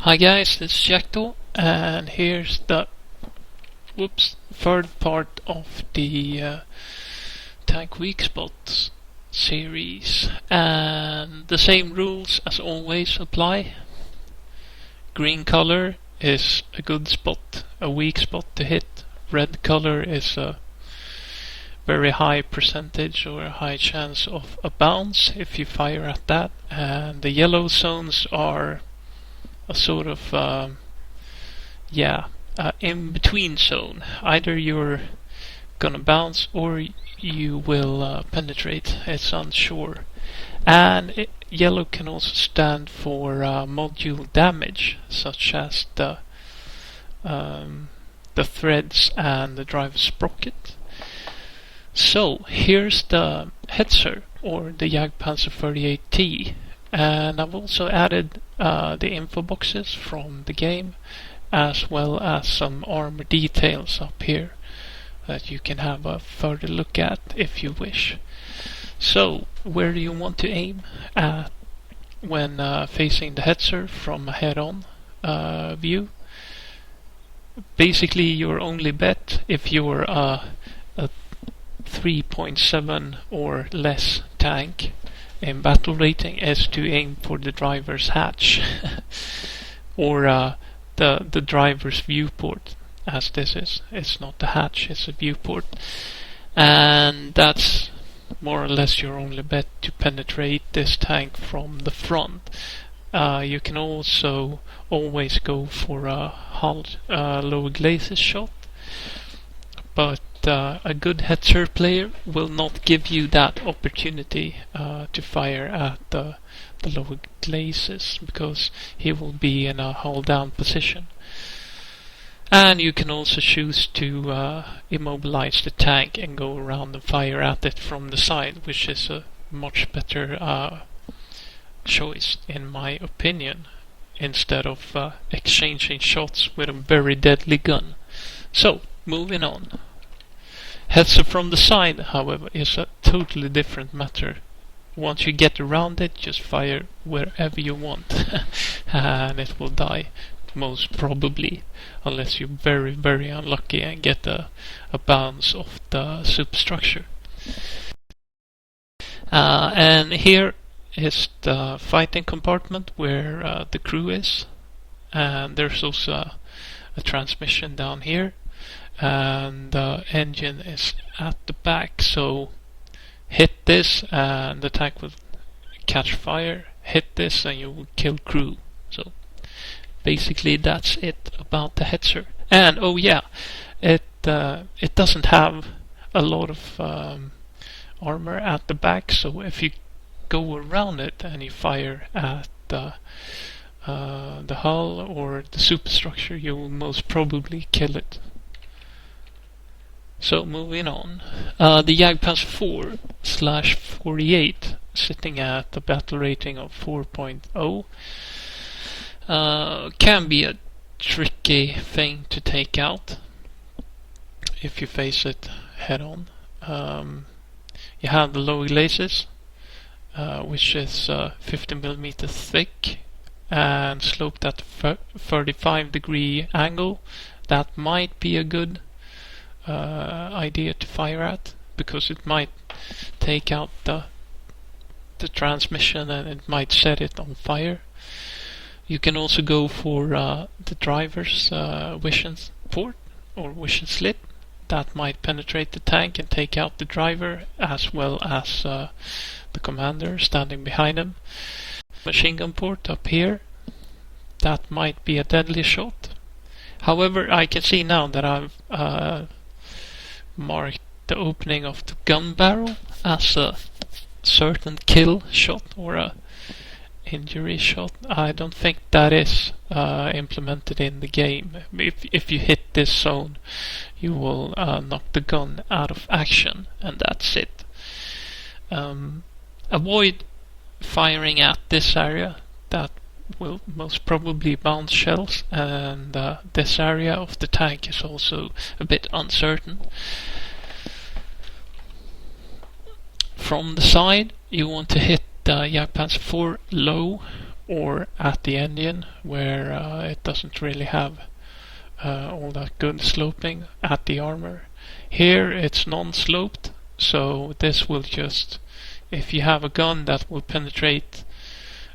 Hi guys, this is Jagdpanzer, and here's the third part of the Tank Weakspots series, and the same rules as always apply. Green color is a good spot, a weak spot to hit. Red color is a very high percentage or a high chance of a bounce if you fire at that, and the yellow zones are a sort of in-between zone. Either you're gonna bounce or you will penetrate. It's unsure. And yellow can also stand for module damage, such as the threads and the driver sprocket. So here's the Hetzer, or the Jagdpanzer 38T, and I've also added the info boxes from the game, as well as some armor details up here that you can have a further look at if you wish. So where do you want to aim at when facing the Hetzer from a head-on view? Basically your only bet, if you're a 3.7 or less tank in battle rating, is to aim for the driver's hatch or the driver's viewport, as this is. It's not the hatch, it's a viewport, and that's more or less your only bet to penetrate this tank from the front. You can also always go for a hull low glazes shot, but a good Hetzer player will not give you that opportunity to fire at the lower glazes, because he will be in a hull down position. And you can also choose to immobilize the tank and go around and fire at it from the side, which is a much better choice in my opinion, instead of exchanging shots with a very deadly gun. So, moving on. Hetzer from the side, however, is a totally different matter. Once you get around it, just fire wherever you want and it will die, most probably, unless you're very, very unlucky and get a bounce off the superstructure. And here is the fighting compartment where the crew is, and there's also a transmission down here, and the engine is at the back. So hit this and the tank will catch fire, hit this and you will kill crew. So basically that's it about the Hetzer. And oh yeah, it doesn't have a lot of armor at the back, so if you go around it and you fire at the hull or the superstructure, you will most probably kill it. So moving on, the Jagdpanzer IV /48, sitting at a battle rating of 4.0, can be a tricky thing to take out if you face it head on. You have the low glazes, which is 50mm thick and sloped at 35-degree angle. That might be a good idea to fire at, because it might take out the transmission and it might set it on fire. You can also go for the driver's vision port or vision slit. That might penetrate the tank and take out the driver, as well as the commander standing behind him. Machine gun port up here, that might be a deadly shot. However, I can see now that I've marked the opening of the gun barrel as a certain kill shot or a injury shot. I don't think that is implemented in the game. If you hit this zone, you will knock the gun out of action, and that's it. Avoid firing at this area. That will most probably bounce shells, and this area of the tank is also a bit uncertain. From the side, you want to hit the Jagdpanzer IV low or at the engine, where it doesn't really have all that good sloping at the armor. Here it's non-sloped, so this will just, if you have a gun that will penetrate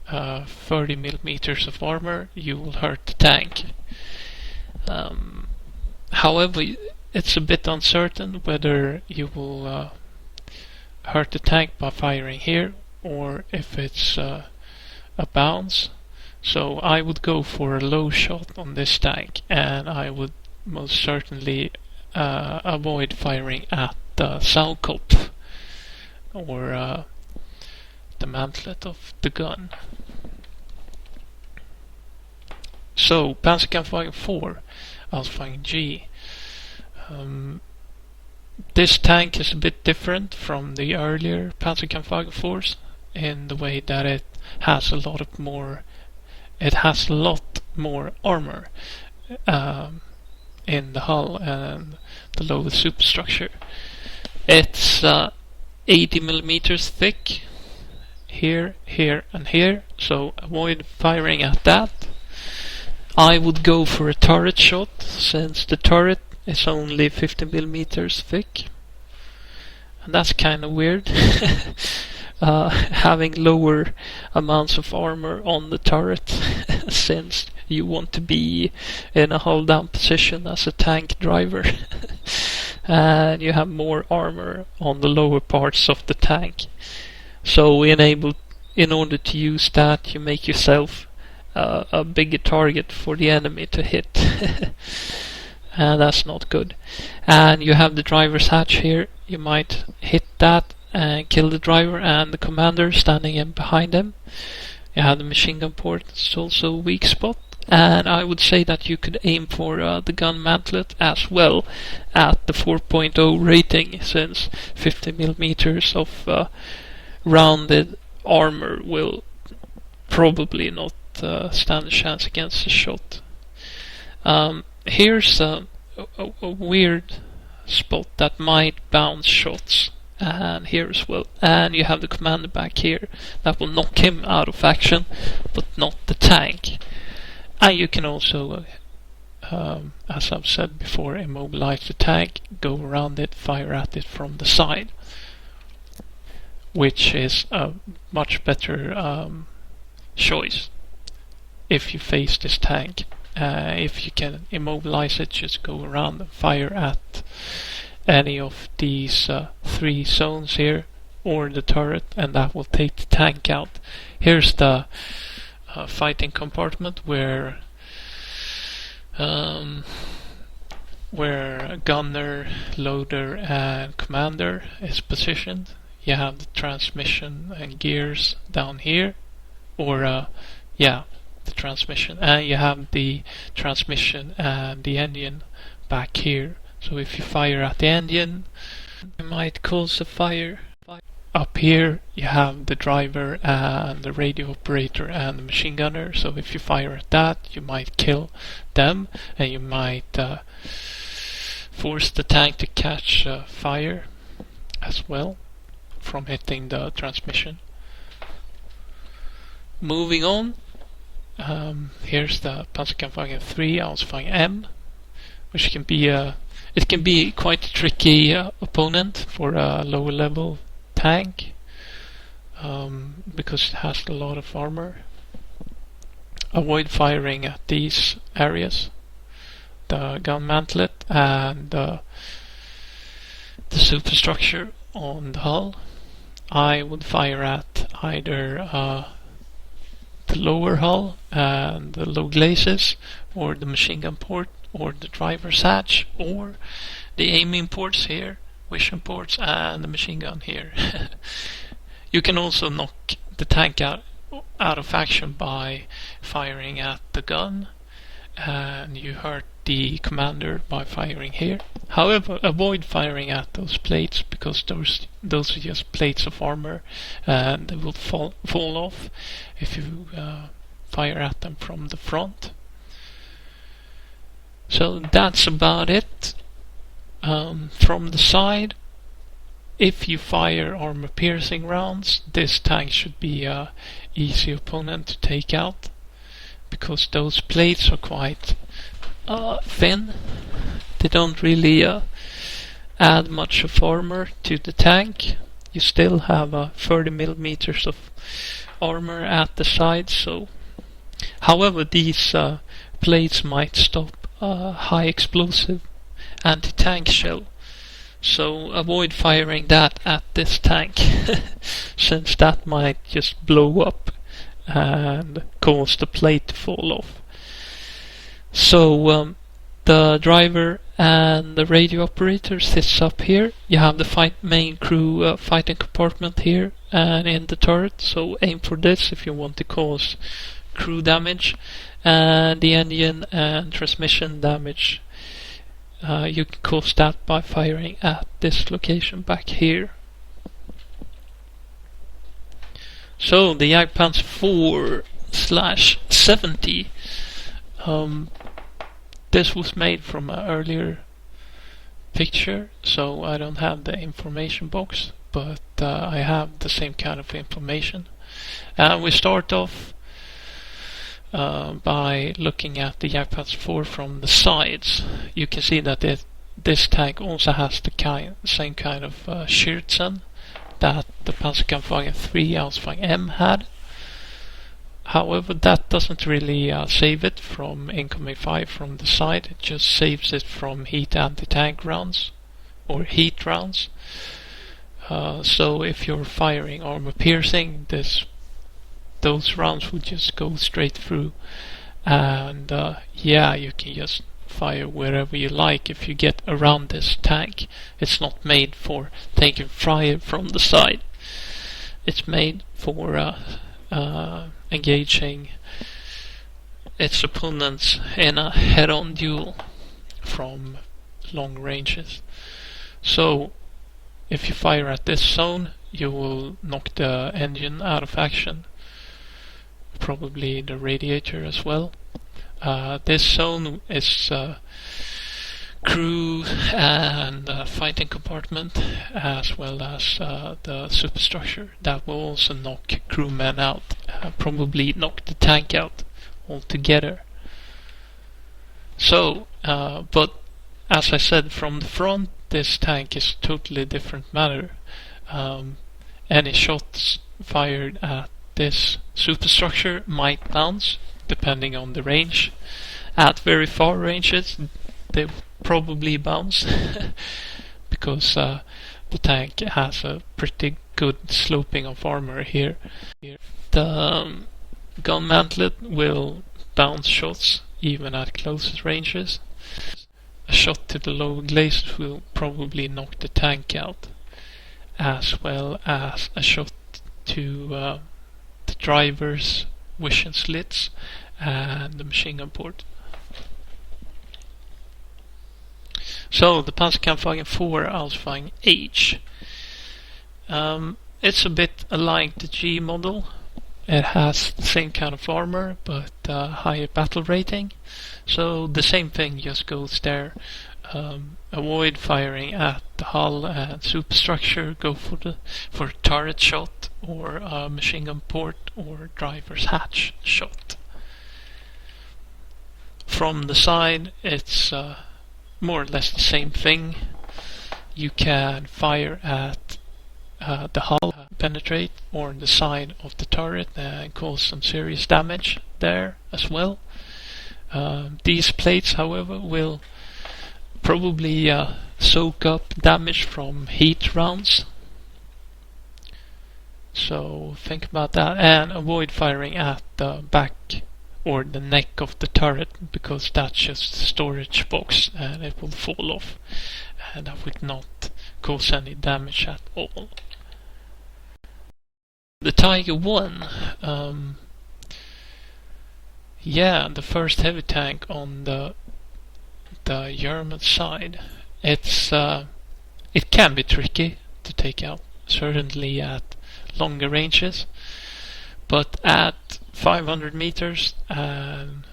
30 millimeters of armor, you will hurt the tank. However, it's a bit uncertain whether you will hurt the tank by firing here, or if it's a bounce. So I would go for a low shot on this tank, and I would most certainly avoid firing at the Saukolt, or the mantlet of the gun. So Panzer IV Ausf G. This tank is a bit different from the earlier Panzer IVs in the way that it has a lot more armor in the hull and the lower superstructure. It's 80 millimeters thick here, here, and here, so avoid firing at that. I would go for a turret shot, since the turret is only 50 millimeters thick, and that's kind of weird. Having lower amounts of armor on the turret, since you want to be in a hull down position as a tank driver, and you have more armor on the lower parts of the tank. So in order to use that, you make yourself a bigger target for the enemy to hit. And that's not good. And you have the driver's hatch here. You might hit that and kill the driver and the commander standing in behind him. You have the machine gun port. It's also a weak spot. And I would say that you could aim for the gun mantlet as well at the 4.0 rating, since 50 millimeters of rounded armor will probably not stand a chance against a shot. Here's a weird spot that might bounce shots, and here as well. And you have the commander back here that will knock him out of action, but not the tank. And you can also, as I've said before, immobilize the tank, go around it, fire at it from the side, which is a much better choice if you face this tank. If you can immobilize it, just go around and fire at any of these 3 zones here, or the turret, and that will take the tank out. Here's the fighting compartment where gunner, loader, and commander is positioned. You have the transmission and gears down here, or the transmission, and you have the transmission and the engine back here. So if you fire at the engine, you might cause a fire. Up here you have the driver and the radio operator and the machine gunner, so if you fire at that, you might kill them, and you might force the tank to catch fire as well from hitting the transmission. Moving on, here's the Panzer III Ausf M, which can be quite a tricky opponent for a lower level tank, because it has a lot of armor. Avoid firing at these areas, the gun mantlet and the superstructure on the hull. I would fire at either the lower hull and the low glazes, or the machine gun port, or the driver's hatch, or the aiming ports here, vision ports, and the machine gun here. You can also knock the tank out of action by firing at the gun, and you hurt the commander by firing here. However, avoid firing at those plates, because those are just plates of armor, and they will fall off if you fire at them from the front. So that's about it. From the side, if you fire armor piercing rounds, this tank should be easy opponent to take out, because those plates are quite thin. They don't really add much of armor to the tank. You still have 30 millimeters of armor at the side. So, however, these plates might stop high explosive anti-tank shell. So avoid firing that at this tank, since that might just blow up and cause the plate to fall off. So the driver and the radio operator sits up here. You have the main crew fighting compartment here and in the turret, so aim for this if you want to cause crew damage. And the engine and transmission damage, you can cause that by firing at this location back here. So the Jagdpanzer IV /70, this was made from an earlier picture, so I don't have the information box, but I have the same kind of information. We start off by looking at the Jagdpanzer IV from the sides. You can see that this tank also has the same kind of Hetzer that the Panzer III Ausf M had. However, that doesn't really save it from incoming fire from the side. It just saves it from heat anti-tank rounds or heat rounds. So if you're firing armor piercing, those rounds would just go straight through, and yeah, you can just fire wherever you like if you get around this tank. It's not made for taking fire from the side. It's made for engaging its opponents in a head-on duel from long ranges. So if you fire at this zone, you will knock the engine out of action, probably the radiator as well. This zone is crew and fighting compartment, as well as the superstructure. That will also knock crewmen out, probably knock the tank out altogether. So, but as I said, from the front, this tank is a totally different matter. Any shots fired at this superstructure might bounce, depending on the range. At very far ranges, they probably bounce, because the tank has a pretty good sloping of armor here. The gun mantlet will bounce shots even at closest ranges. A shot to the lower glacis will probably knock the tank out, as well as a shot to the driver's vision slits and the machine gun port. So the Panzer IV Ausf H. It's a bit alike the G model. It has the same kind of armor, but higher battle rating. So the same thing just goes there. Avoid firing at the hull and superstructure. Go for a turret shot or a machine gun port or driver's hatch shot. From the side, it's more or less the same thing. You can fire at the hull, penetrate, or the side of the turret and cause some serious damage there as well. These plates, however, will probably soak up damage from heat rounds. So think about that, and avoid firing at the back or the neck of the turret, because that's just a storage box and it will fall off, and that would not cause any damage at all. The Tiger I, yeah, the first heavy tank on the German side. It can be tricky to take out, certainly at longer ranges, but at 500 meters and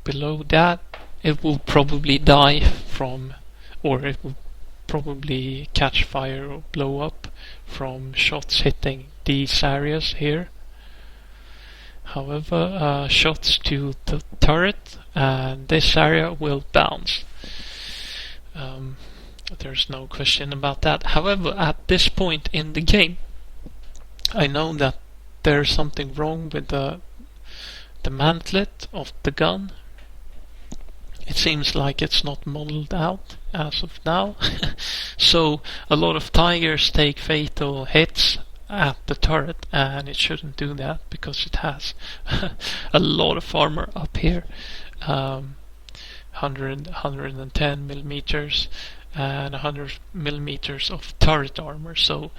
below that, it will probably die from, or it will probably catch fire or blow up from shots hitting these areas here. However, shots to the turret and this area will bounce. There's no question about that. However, at this point in the game, I know that there's something wrong with the mantlet of the gun. It seems like it's not modeled out as of now. So a lot of Tigers take fatal hits at the turret, and it shouldn't do that because it has a lot of armor up here. 110 millimeters and 100 millimeters of turret armor. So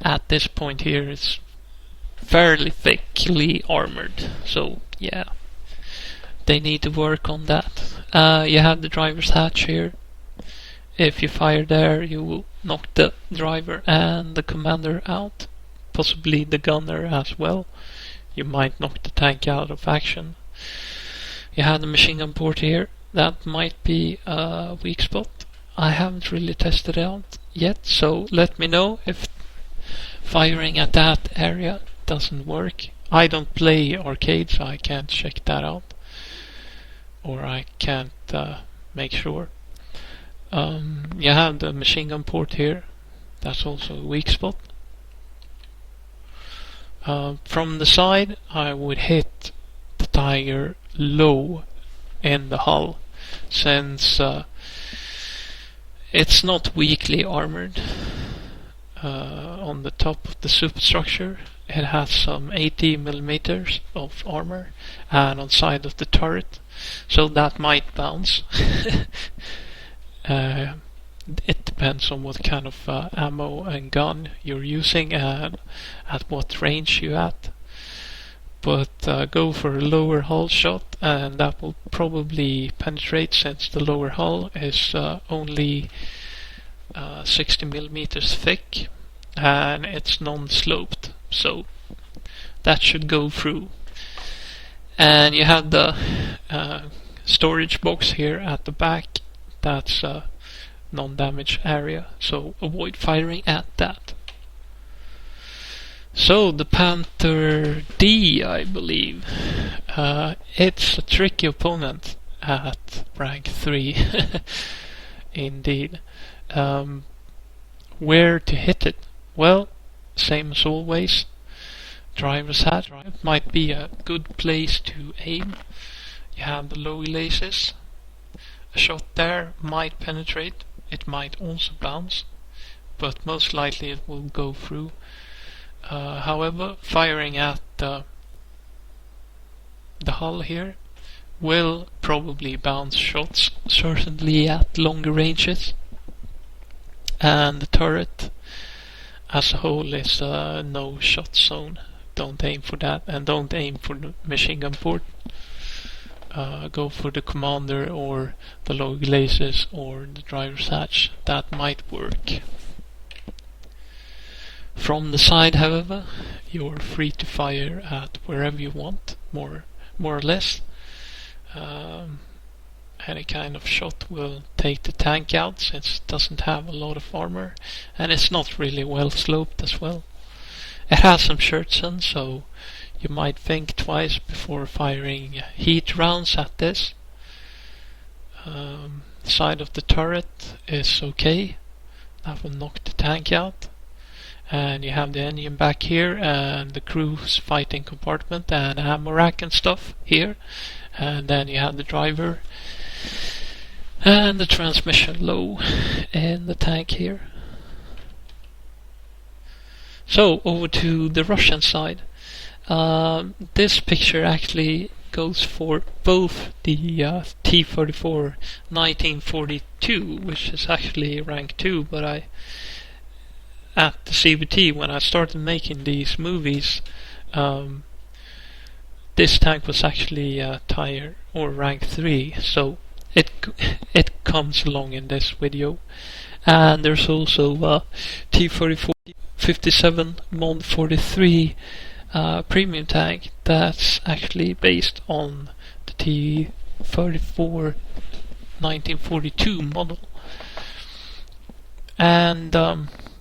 at this point here it's fairly thickly armored. So yeah, they need to work on that. You have the driver's hatch here. If you fire there, you will knock the driver and the commander out, possibly the gunner as well. You might knock the tank out of action. You have the machine gun port here. That might be a weak spot. I haven't really tested it out yet, so let me know if firing at that area doesn't work. I don't play arcade, so I can't check that out, or I can't make sure. You have the machine gun port here. That's also a weak spot. From the side, I would hit the Tiger low in the hull, since it's not weakly armored. On the top of the superstructure, it has some 80 millimeters of armor, and on side of the turret, so that might bounce. It depends on what kind of ammo and gun you're using and at what range you're at. But go for a lower hull shot, and that will probably penetrate, since the lower hull is only 60 millimeters thick and it's non-sloped, so that should go through. And you have the storage box here at the back. That's a non-damage area, so avoid firing at that. So the Panther D, I believe, it's a tricky opponent at rank 3. Indeed. Where to hit it? Well, same as always, driver's hat might be a good place to aim. You have the low laces. A shot there might penetrate. It might also bounce, but most likely it will go through. However, firing at the hull here will probably bounce shots, certainly at longer ranges. And the turret as a whole is a no shot zone. Don't aim for that, and don't aim for the machine gun port. Go for the commander or the low glazes or the driver's hatch. That might work. From the side, however, you're free to fire at wherever you want, more or less. Any kind of shot will take the tank out, since it doesn't have a lot of armor, and it's not really well sloped as well. It has some Scherzen, so you might think twice before firing heat rounds at this. Side of the turret is okay. That will knock the tank out. And you have the engine back here, and the crew's fighting compartment, and ammo rack and stuff here. And then you have the driver and the transmission low in the tank here. So over to the Russian side. This picture actually goes for both the T-34 1942, which is actually rank 2, but at the CVT, when I started making these movies, this tank was actually tier or rank 3, so it comes along in this video. And there's also T-34 57 Mod 43 premium tank that's actually based on the T-34 1942 model. And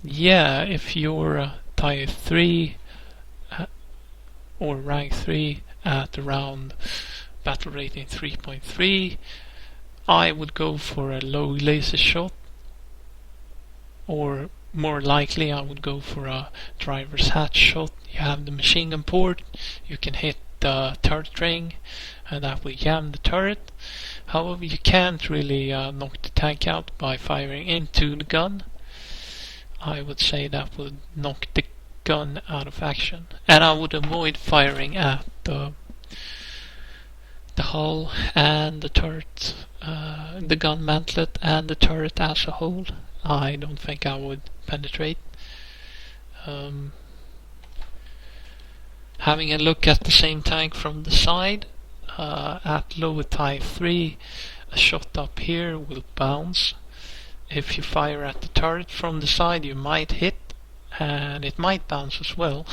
if you're tier 3 or rank 3 at around battle rating 3.3, I would go for a low laser shot, or more likely I would go for a driver's hatch shot. You have the machine gun port, you can hit the turret ring, and that will jam the turret. However, you can't really knock the tank out by firing into the gun. I would say that would knock the gun out of action, and I would avoid firing at the hull and the turret, the gun mantlet and the turret as a whole. I don't think I would penetrate. Having a look at the same tank from the side, at lower type 3, a shot up here will bounce. If you fire at the turret from the side, you might hit, and it might bounce as well,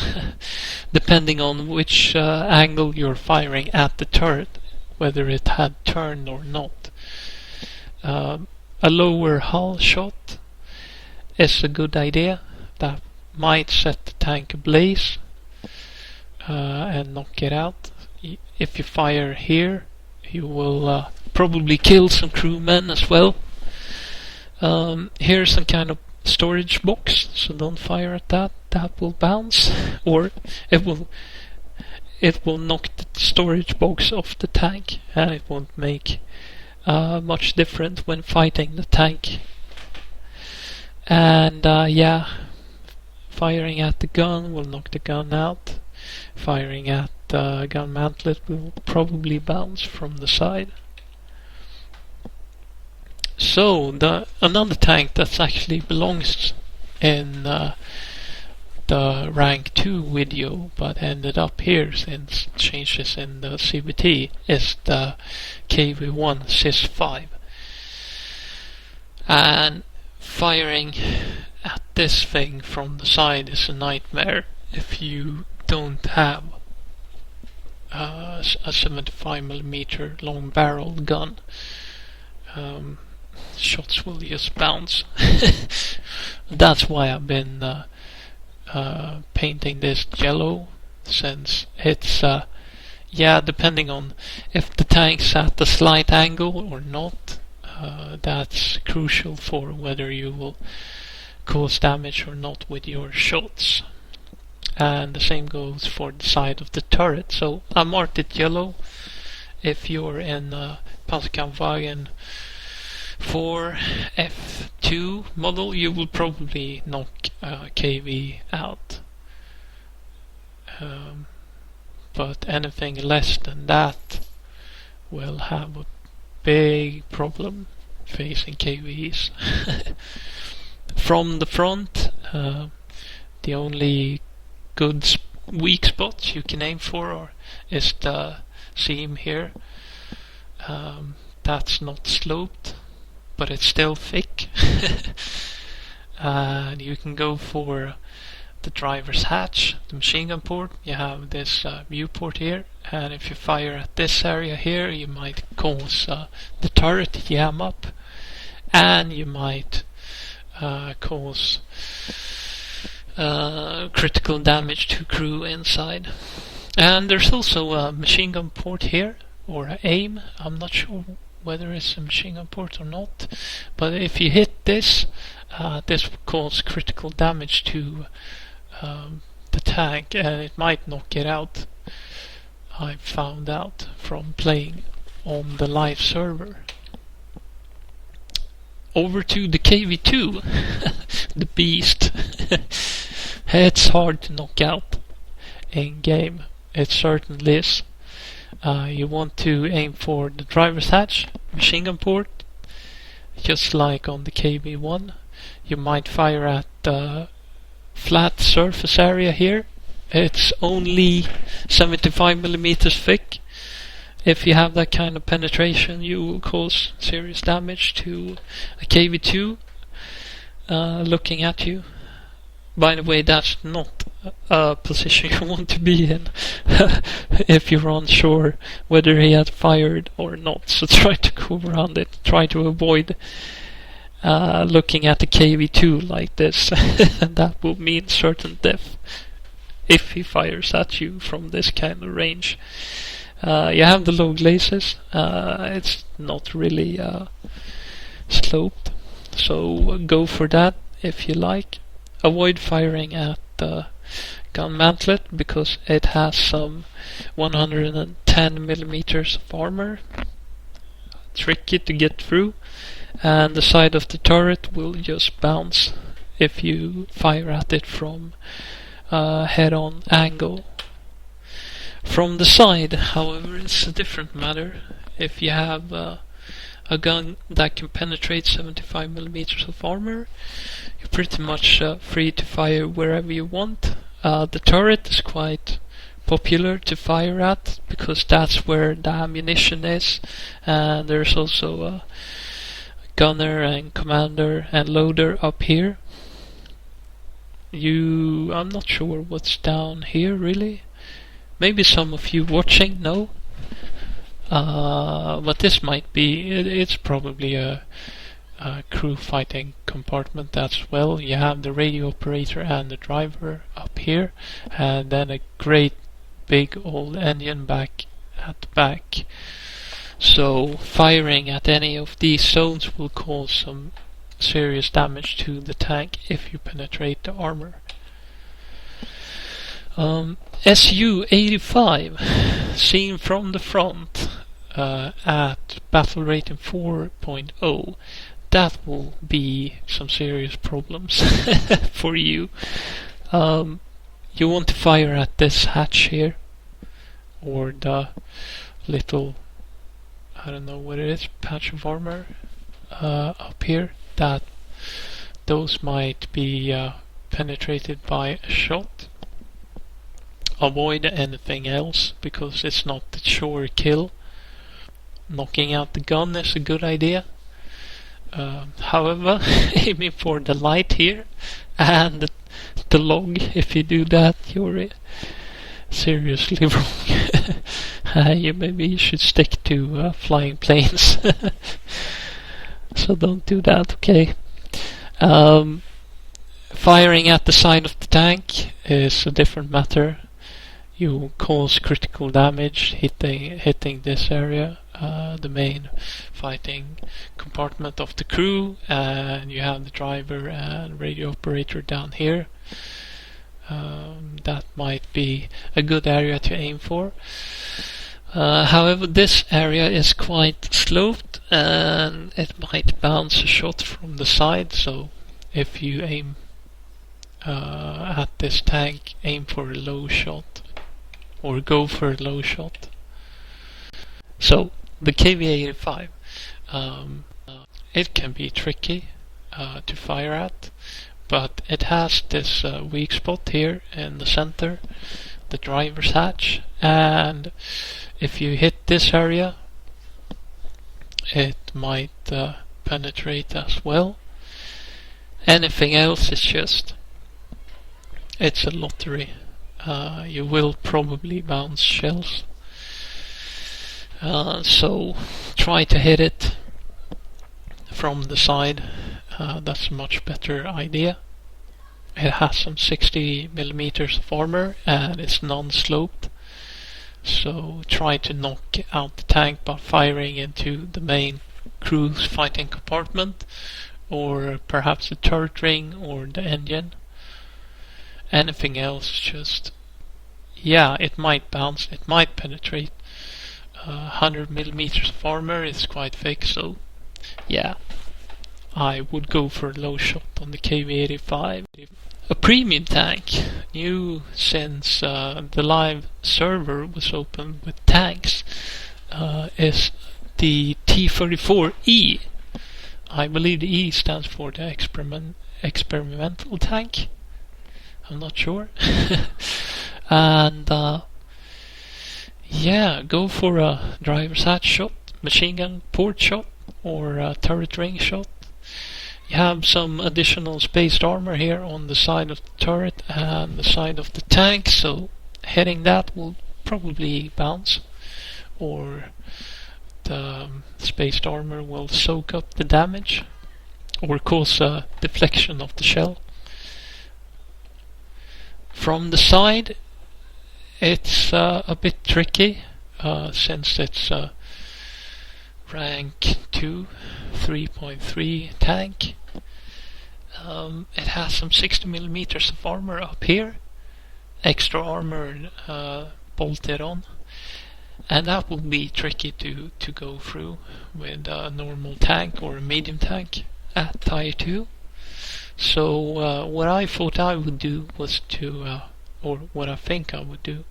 depending on which angle you're firing at the turret, whether it had turned or not. A lower hull shot is a good idea. That might set the tank ablaze and knock it out. If you fire here, you will probably kill some crewmen as well. Here's some kind of storage box, so don't fire at that. That will bounce, or it will knock the storage box off the tank, and it won't make much difference when fighting the tank. And yeah, firing at the gun will knock the gun out. Firing at the gun mantlet will probably bounce from the side. So another tank that actually belongs in the rank 2 video but ended up here since changes in the CVT is the KV-1 SIS-5. And firing at this thing from the side is a nightmare if you don't have a 75mm long barrel gun. Shots will just bounce. That's why I've been painting this yellow, since it's depending on if the tank's at a slight angle or not, that's crucial for whether you will cause damage or not with your shots. And the same goes for the side of the turret. So I marked it yellow. If you're in Panzer IV F2 model, you will probably knock KV out. But anything less than that will have a big problem facing KVs. From the front, the only good weak spots you can aim for is the seam here. That's not sloped, but it's still thick. And you can go for the driver's hatch, the machine gun port. You have this viewport here, and if you fire at this area here, you might cause the turret to jam up, and you might cause critical damage to crew inside. And there's also a machine gun port here, or an aim. I'm not sure whether it's a machine gun port or not, but if you hit this, this will cause critical damage to the tank, and it might knock it out. I found out from playing on the live server. Over to the KV-2, the beast. It's hard to knock out in game. It certainly is. You want to aim for the driver's hatch, machine gun port, just like on the KV-1. You might fire at the flat surface area here. It's only 75mm thick. If you have that kind of penetration, you will cause serious damage to a KV-2 looking at you. By the way, that's not a position you want to be in if you're unsure whether he had fired or not. So try to go around it. Try to avoid looking at the KV-2 like this. And that will mean certain death. if he fires at you from this kind of range. You have the low glacis. It's not really sloped, so go for that if you like. Avoid firing at the gun mantlet because it has some 110 millimeters of armor. Tricky to get through, and the side of the turret will just bounce if you fire at it from head-on angle. From the side, however, it's a different matter. If you have a gun that can penetrate 75 millimeters of armor, you're pretty much free to fire wherever you want. The turret is quite popular to fire at because that's where the ammunition is, and there's also a gunner and commander and loader up here. I'm not sure what's down here really. Maybe some of you watching know, but this might be, it's probably a crew fighting compartment as well. You have the radio operator and the driver up here, and then a great big old engine back at the back. So firing at any of these zones will cause some serious damage to the tank if you penetrate the armor. Su-85, seen from the front at battle rating 4.0, that will be some serious problems for you. You want to fire at this hatch here, or the little, I don't know what it is, patch of armor up here. Those might be penetrated by a shot. Avoid anything else because it's not the sure kill. Knocking out the gun is a good idea. However, aiming for the light here and the log, if you do that, you're seriously wrong. Maybe you should stick to flying planes. So don't do that, okay? Firing at the side of the tank is a different matter. You cause critical damage hitting this area, the main fighting compartment of the crew, and you have the driver and radio operator down here. That might be a good area to aim for. However, this area is quite sloped and it might bounce a shot from the side, so if you aim at this tank, aim for a low shot or go for a low shot. So the KV-85, it can be tricky to fire at, but it has this weak spot here in the center, the driver's hatch, and if you hit this area it might penetrate as well. Anything else is just, it's a lottery. You will probably bounce shells, so try to hit it from the side. That's a much better idea. It has some 60 millimeters of armor and it's non-sloped, so try to knock out the tank by firing into the main crew's fighting compartment, or perhaps the turret ring or the engine. Anything else, just, yeah, it might bounce, it might penetrate. 100 millimeters of armor is quite thick, so yeah, I would go for a low shot on the KV-85. A premium tank, new since the live server was open with tanks, is the T-34E. I believe the E stands for the experimental tank. I'm not sure. And yeah, go for a driver's hatch shot, machine gun port shot, or a turret ring shot. You have some additional spaced armor here on the side of the turret and the side of the tank, so hitting that will probably bounce, or the spaced armor will soak up the damage or cause a deflection of the shell. From the side, it's a bit tricky since it's rank 2, 3.3 tank. It has some 60mm of armor up here, extra armor bolted on, and that will be tricky to go through with a normal tank or a medium tank at tier 2. So what I thought I would do was to, or what I think I would do,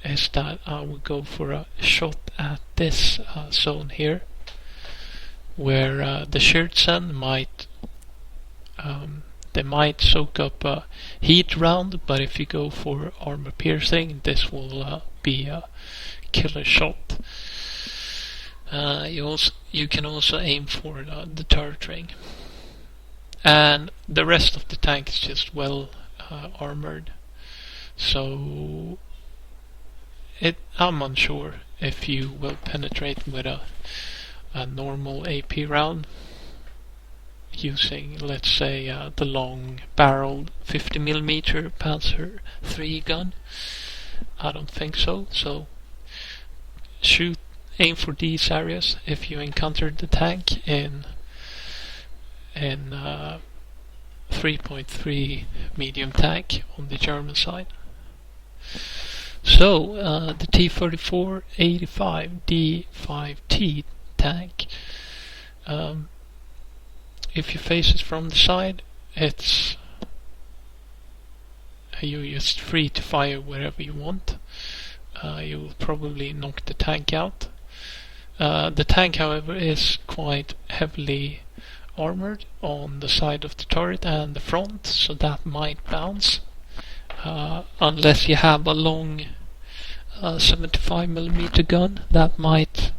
is that I would go for a shot at this zone here, where the Hetzer might they might soak up a heat round, but if you go for armor piercing, this will be a killer shot. You can also aim for the turret ring, and the rest of the tank is just well armored. So I'm unsure if you will penetrate with a normal AP round using, let's say, the long barreled 50mm Panzer III gun. I don't think so. So aim for these areas if you encounter the tank in 3.3 medium tank on the German side. So the T-34-85 D5T tank, if you face it from the side, it's you're just free to fire wherever you want. You will probably knock the tank out. The tank, however, is quite heavily armored on the side of the turret and the front, so that might bounce unless you have a long 75mm gun. That might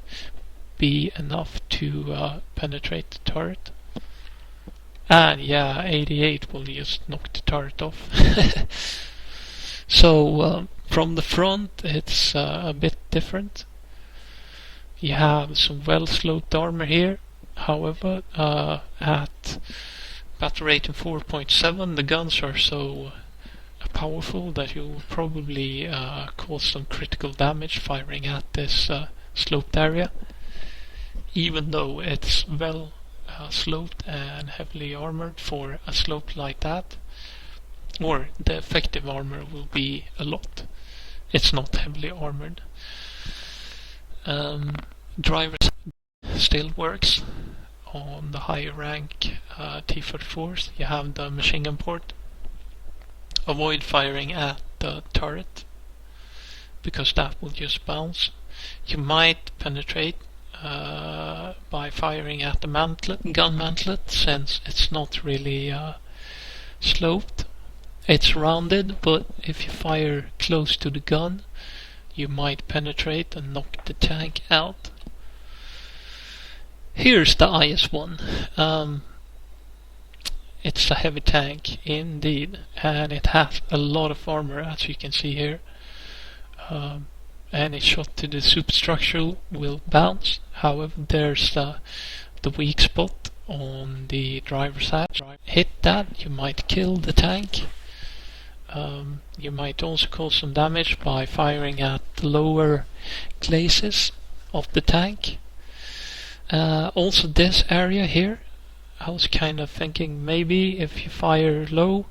be enough to penetrate the turret. And yeah, 88 will just knock the turret off. So from the front it's a bit different. You have some well sloped armor here. However, at battle rating 4.7 the guns are so powerful that you will probably cause some critical damage firing at this sloped area, even though it's well sloped and heavily armored for a slope like that. Or the effective armor will be a lot. It's not heavily armored. Driver still works on the higher rank T-34s. You have the machine gun port. Avoid firing at the turret because that will just bounce. You might penetrate by firing at the gun mantlet, since it's not really sloped. It's rounded, but if you fire close to the gun, you might penetrate and knock the tank out. Here's the IS-1. It's a heavy tank indeed, and it has a lot of armor, as you can see here. Any shot to the superstructure will bounce. However, there's the weak spot on the driver's hatch. Hit that, you might kill the tank. You might also cause some damage by firing at the lower glacis of the tank. Also this area here, I was kind of thinking maybe if you fire low,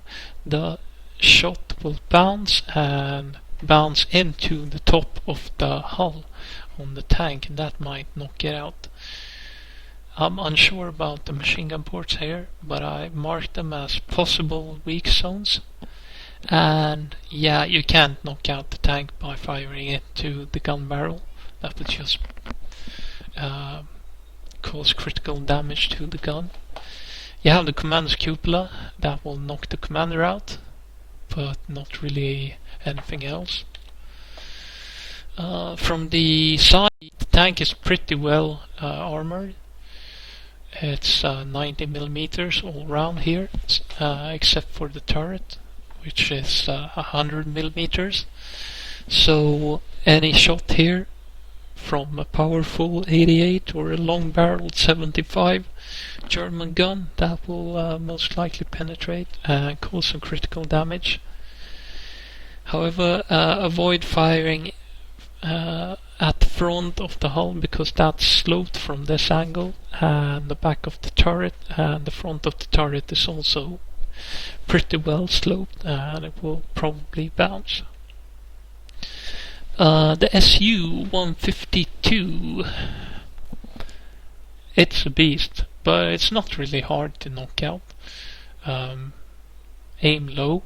the shot will bounce and bounce into the top of the hull on the tank, and that might knock it out. I'm unsure about the machine gun ports here, but I marked them as possible weak zones. And yeah, you can't knock out the tank by firing it to the gun barrel. That would just cause critical damage to the gun. You have the commander's cupola, that will knock the commander out, but not really anything else. From the side, the tank is pretty well armored. It's 90mm all round here, except for the turret, which is 100mm. So any shot here from a powerful 88 or a long barreled 75 German gun, that will most likely penetrate and cause some critical damage. However, avoid firing at the front of the hull, because that's sloped from this angle, and the back of the turret and the front of the turret is also pretty well sloped, and it will probably bounce. The Su-152, it's a beast, but it's not really hard to knock out. Aim low,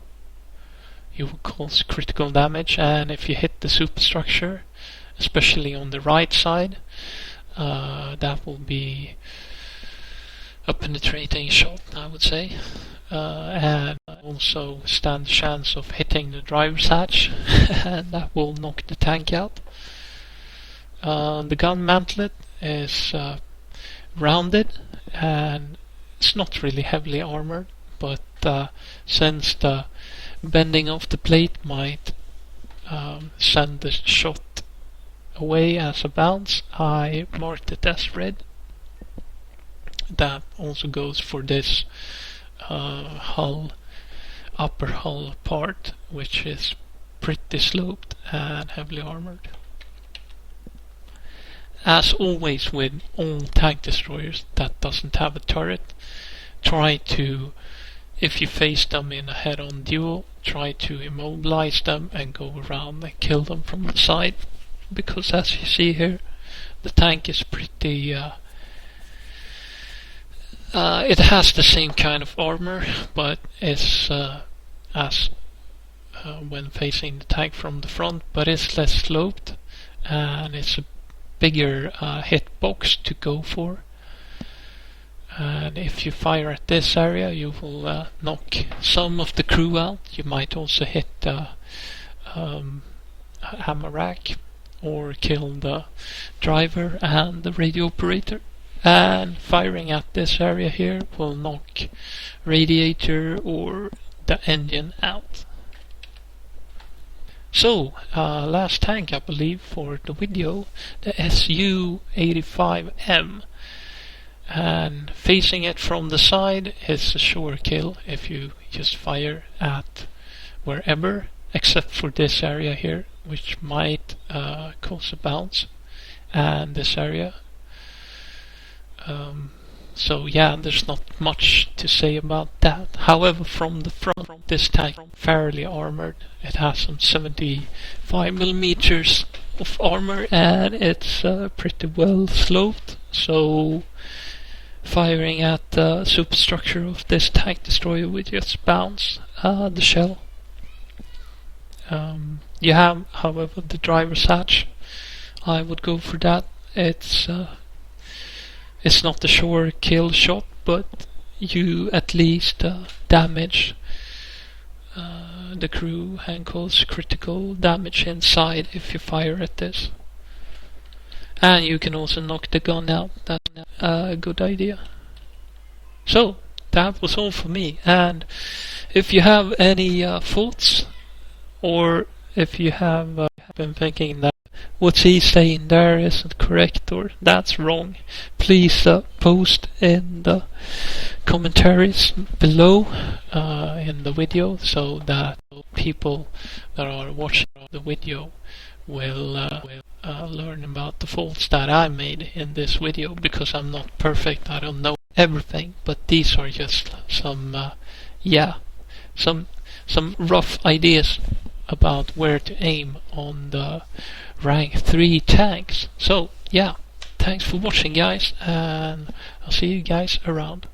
you will cause critical damage, and if you hit the superstructure, especially on the right side, that will be a penetrating shot, I would say. And also stand a chance of hitting the driver's hatch, and that will knock the tank out. The gun mantlet is rounded, and it's not really heavily armored, but since the bending of the plate might send the shot away as a bounce, I marked it as red. That also goes for this upper hull part, which is pretty sloped and heavily armored. As always with all tank destroyers that doesn't have a turret, try to, if you face them in a head-on duel, try to immobilize them and go around and kill them from the side, because as you see here, the tank is pretty it has the same kind of armor, but it's as when facing the tank from the front, but it's less sloped, and it's a bigger hitbox to go for. And if you fire at this area, you will knock some of the crew out. You might also hit the hammer rack, or kill the driver and the radio operator. And firing at this area here will knock radiator or the engine out. So, last tank I believe for the video, the Su-85M. And facing it from the side is a sure kill if you just fire at wherever, except for this area here, which might cause a bounce, and this area. So yeah, there's not much to say about that. However, from the front, this tank fairly armored. It has some 75 millimeters of armor, and it's pretty well sloped. So firing at the superstructure of this tank destroyer would just bounce the shell. You have, however, the driver's hatch. I would go for that. It's not a sure kill shot, but you at least damage the crew and cause critical damage inside if you fire at this. And you can also knock the gun out. That's a good idea. So, that was all for me. And if you have any thoughts, or if you have been thinking that what's he saying there isn't correct or that's wrong, please post in the commentaries below in the video, so that people that are watching the video will learn about the faults that I made in this video, because I'm not perfect, I don't know everything, but these are just some rough ideas about where to aim on the rank 3 tanks. So yeah, thanks for watching guys, and I'll see you guys around.